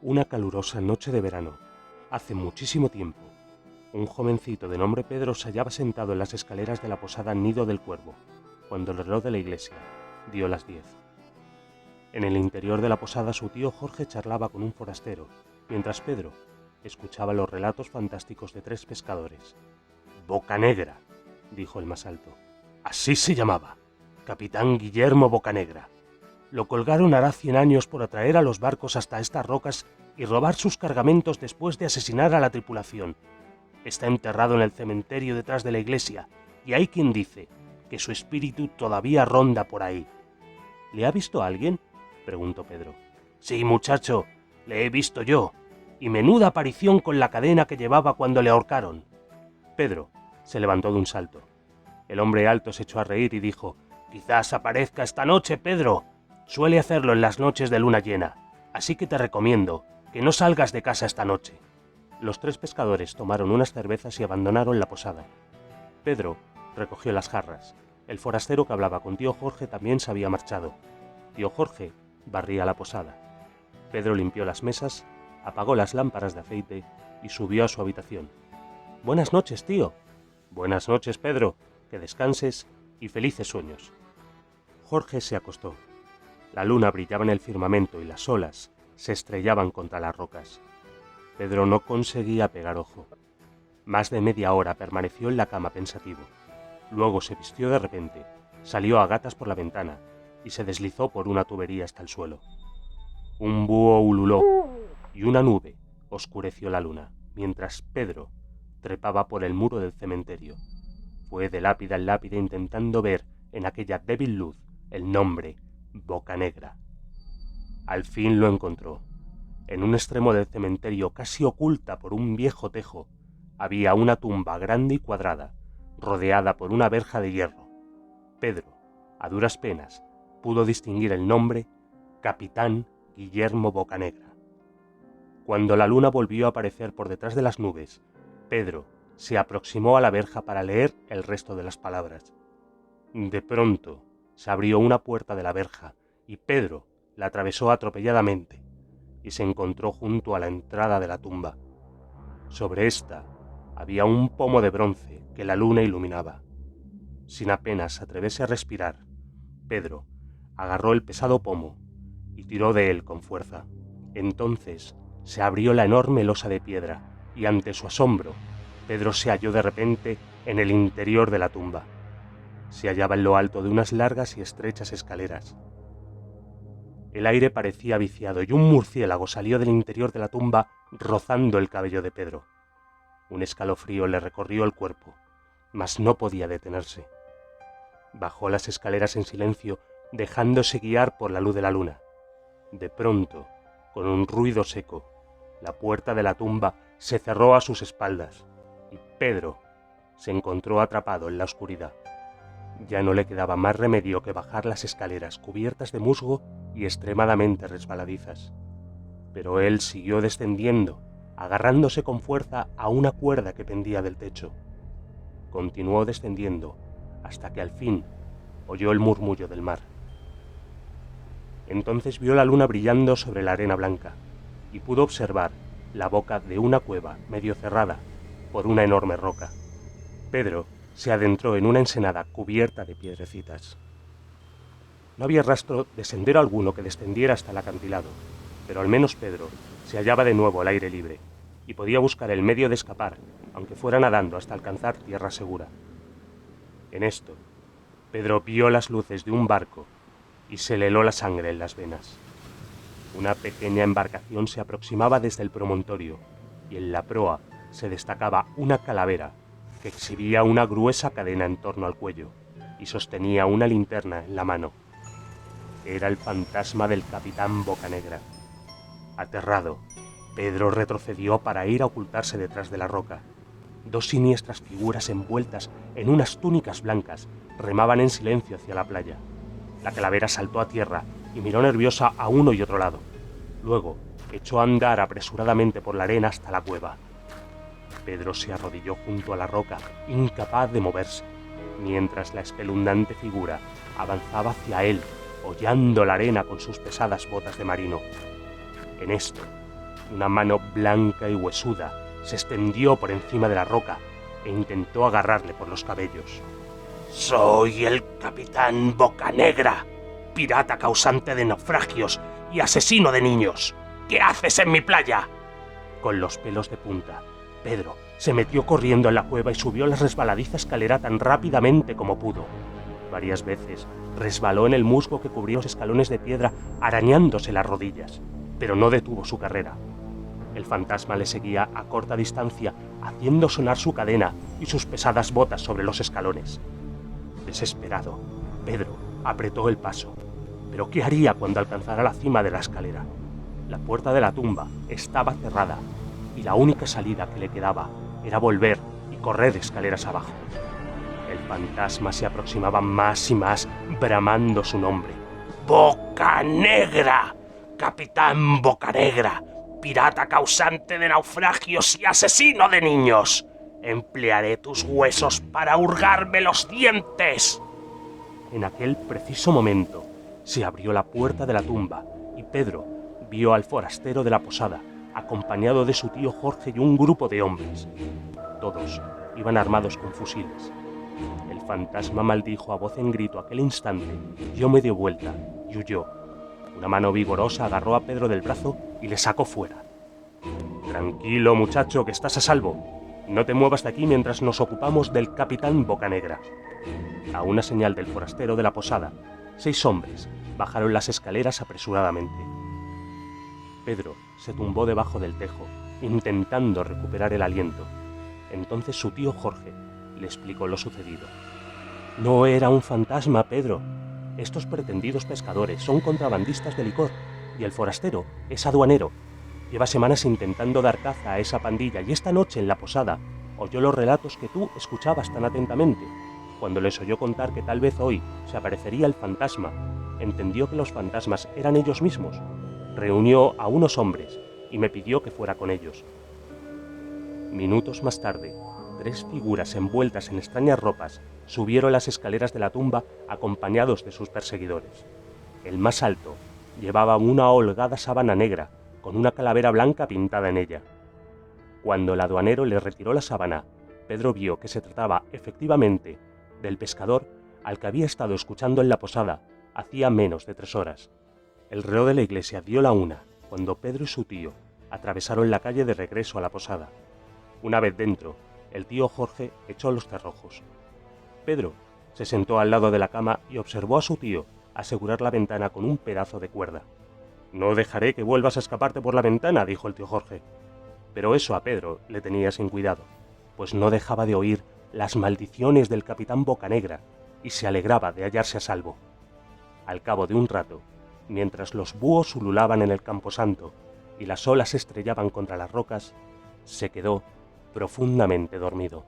Una calurosa noche de verano, hace muchísimo tiempo, un jovencito de nombre Pedro se hallaba sentado en las escaleras de la posada Nido del Cuervo, cuando el reloj de la iglesia dio las 10. En el interior de la posada su tío Jorge charlaba con un forastero, mientras Pedro escuchaba los relatos fantásticos de 3 pescadores. «Bocanegra», dijo el más alto. «Así se llamaba, Capitán Guillermo Bocanegra. Lo colgaron hará 100 años por atraer a los barcos hasta estas rocas y robar sus cargamentos después de asesinar a la tripulación. Está enterrado en el cementerio detrás de la iglesia, y hay quien dice que su espíritu todavía ronda por ahí». «¿Le ha visto alguien?», preguntó Pedro. «Sí, muchacho, le he visto yo, y menuda aparición con la cadena que llevaba cuando le ahorcaron». Pedro se levantó de un salto. El hombre alto se echó a reír y dijo: «Quizás aparezca esta noche, Pedro. Suele hacerlo en las noches de luna llena, así que te recomiendo que no salgas de casa esta noche». Los 3 pescadores tomaron unas cervezas y abandonaron la posada. Pedro recogió las jarras. El forastero que hablaba con tío Jorge también se había marchado. Tío Jorge barría la posada. Pedro limpió las mesas, apagó las lámparas de aceite y subió a su habitación. «Buenas noches, tío». «Buenas noches, Pedro. Que descanses y felices sueños». Jorge se acostó. La luna brillaba en el firmamento y las olas se estrellaban contra las rocas. Pedro no conseguía pegar ojo. Más de media hora permaneció en la cama pensativo. Luego se vistió de repente, salió a gatas por la ventana y se deslizó por una tubería hasta el suelo. Un búho ululó y una nube oscureció la luna, mientras Pedro trepaba por el muro del cementerio. Fue de lápida en lápida intentando ver en aquella débil luz el nombre Bocanegra. Al fin lo encontró. En un extremo del cementerio, casi oculta por un viejo tejo, había una tumba grande y cuadrada, rodeada por una verja de hierro. Pedro, a duras penas, pudo distinguir el nombre Capitán Guillermo Bocanegra. Cuando la luna volvió a aparecer por detrás de las nubes, Pedro se aproximó a la verja para leer el resto de las palabras. De pronto se abrió una puerta de la verja y Pedro la atravesó atropelladamente y se encontró junto a la entrada de la tumba. Sobre esta había un pomo de bronce que la luna iluminaba. Sin apenas atreverse a respirar, Pedro agarró el pesado pomo y tiró de él con fuerza. Entonces se abrió la enorme losa de piedra y ante su asombro, Pedro se halló de repente en el interior de la tumba. Se hallaba en lo alto de unas largas y estrechas escaleras. El aire parecía viciado y un murciélago salió del interior de la tumba rozando el cabello de Pedro. Un escalofrío le recorrió el cuerpo, mas no podía detenerse. Bajó las escaleras en silencio, dejándose guiar por la luz de la luna. De pronto, con un ruido seco, la puerta de la tumba se cerró a sus espaldas y Pedro se encontró atrapado en la oscuridad. Ya no le quedaba más remedio que bajar las escaleras cubiertas de musgo y extremadamente resbaladizas. Pero él siguió descendiendo, agarrándose con fuerza a una cuerda que pendía del techo. Continuó descendiendo hasta que al fin oyó el murmullo del mar. Entonces vio la luna brillando sobre la arena blanca y pudo observar la boca de una cueva medio cerrada por una enorme roca. Pedro se adentró en una ensenada cubierta de piedrecitas. No había rastro de sendero alguno que descendiera hasta el acantilado, pero al menos Pedro se hallaba de nuevo al aire libre y podía buscar el medio de escapar, aunque fuera nadando hasta alcanzar tierra segura. En esto, Pedro vio las luces de un barco y se le heló la sangre en las venas. Una pequeña embarcación se aproximaba desde el promontorio y en la proa se destacaba una calavera que exhibía una gruesa cadena en torno al cuello y sostenía una linterna en la mano. Era el fantasma del Capitán Bocanegra. Aterrado, Pedro retrocedió para ir a ocultarse detrás de la roca. 2 siniestras figuras envueltas en unas túnicas blancas remaban en silencio hacia la playa. La calavera saltó a tierra y miró nerviosa a uno y otro lado. Luego echó a andar apresuradamente por la arena hasta la cueva. Pedro se arrodilló junto a la roca, incapaz de moverse, mientras la espeluznante figura avanzaba hacia él, hollando la arena con sus pesadas botas de marino. En esto, Una mano blanca y huesuda se extendió por encima de la roca e intentó agarrarle por los cabellos. «Soy el capitán Bocanegra, pirata causante de naufragios y asesino de niños. ¿Qué haces en mi playa?» Con los pelos de punta, Pedro se metió corriendo en la cueva y subió la resbaladiza escalera tan rápidamente como pudo. Varias veces resbaló en el musgo que cubría los escalones de piedra, arañándose las rodillas, pero no detuvo su carrera. El fantasma le seguía a corta distancia, haciendo sonar su cadena y sus pesadas botas sobre los escalones. Desesperado, Pedro apretó el paso. ¿Pero qué haría cuando alcanzara la cima de la escalera? La puerta de la tumba estaba cerrada y la única salida que le quedaba era volver y correr escaleras abajo. El fantasma se aproximaba más y más, bramando su nombre. «¡Bocanegra! ¡Capitán Bocanegra! ¡Pirata causante de naufragios y asesino de niños! Emplearé tus huesos para hurgarme los dientes». En aquel preciso momento se abrió la puerta de la tumba y Pedro vio al forastero de la posada, acompañado de su tío Jorge y un grupo de hombres. Todos iban armados con fusiles. El fantasma maldijo a voz en grito aquel instante, dio media vuelta y huyó. Una mano vigorosa agarró a Pedro del brazo y le sacó fuera. «Tranquilo, muchacho, que estás a salvo. No te muevas de aquí mientras nos ocupamos del capitán Bocanegra». A una señal del forastero de la posada, 6 hombres bajaron las escaleras apresuradamente. Pedro se tumbó debajo del tejo, intentando recuperar el aliento. Entonces su tío Jorge le explicó lo sucedido. «No era un fantasma, Pedro. Estos pretendidos pescadores son contrabandistas de licor y el forastero es aduanero. Lleva semanas intentando dar caza a esa pandilla y esta noche en la posada oyó los relatos que tú escuchabas tan atentamente. Cuando les oyó contar que tal vez hoy se aparecería el fantasma, entendió que los fantasmas eran ellos mismos. Reunió a unos hombres y me pidió que fuera con ellos». Minutos más tarde, 3 figuras envueltas en extrañas ropas subieron las escaleras de la tumba acompañados de sus perseguidores. El más alto llevaba una holgada sábana negra con una calavera blanca pintada en ella. Cuando el aduanero le retiró la sábana, Pedro vio que se trataba efectivamente del pescador al que había estado escuchando en la posada hacía menos de 3 horas. El reloj de la iglesia dio la 1 cuando Pedro y su tío atravesaron la calle de regreso a la posada. Una vez dentro, el tío Jorge echó los cerrojos. Pedro se sentó al lado de la cama y observó a su tío asegurar la ventana con un pedazo de cuerda. «No dejaré que vuelvas a escaparte por la ventana», dijo el tío Jorge. Pero eso a Pedro le tenía sin cuidado, pues no dejaba de oír las maldiciones del capitán Bocanegra y se alegraba de hallarse a salvo. Al cabo de un rato, mientras los búhos ululaban en el camposanto y las olas estrellaban contra las rocas, se quedó profundamente dormido.